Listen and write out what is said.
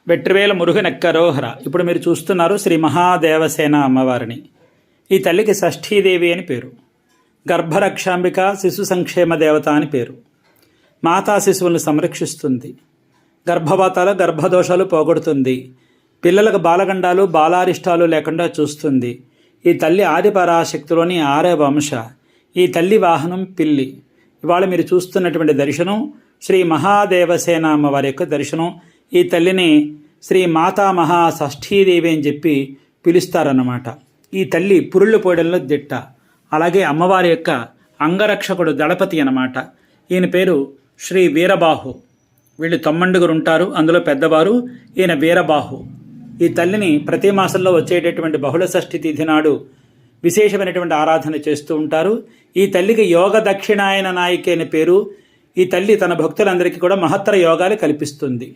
వెట్రివేల మురుగనెక్కరోహర. ఇప్పుడు మీరు చూస్తున్నారు శ్రీ మహాదేవసేన అమ్మవారిని. ఈ తల్లికి షష్ఠీదేవి అని పేరు. గర్భరక్షాంబిక, శిశు సంక్షేమ దేవత అని పేరు. మాతా శిశువులను సంరక్షిస్తుంది. గర్భపాతాలు గర్భదోషాలు పోగొడుతుంది. పిల్లలకు బాలగండాలు బాలారిష్టాలు లేకుండా చూస్తుంది. ఈ తల్లి ఆదిపరాశక్తిలోని 6వ అంశ. ఈ తల్లి వాహనం పిల్లి. ఇవాళ మీరు చూస్తున్నటువంటి దర్శనం శ్రీ మహాదేవసేన అమ్మవారి యొక్క దర్శనం. ఈ తల్లిని శ్రీ మాతా మహా షష్ఠీదేవి అని చెప్పి పిలుస్తారన్నమాట. ఈ తల్లి పురుళ్ళు పోయడంలో దిట్ట. అలాగే అమ్మవారి యొక్క అంగరక్షకుడు దళపతి అన్నమాట. ఈయన పేరు శ్రీ వీరబాహు. వీళ్ళు 9 ఉంటారు, అందులో పెద్దవారు ఈయన వీరబాహు. ఈ తల్లిని ప్రతి మాసంలో వచ్చేటటువంటి బహుళ షష్ఠి తిథి నాడు విశేషమైనటువంటి ఆరాధన చేస్తూ ఉంటారు. ఈ తల్లికి యోగ దక్షిణాయన నాయిక అనే పేరు. ఈ తల్లి తన భక్తులందరికీ కూడా మహత్తర యోగాలు కల్పిస్తుంది.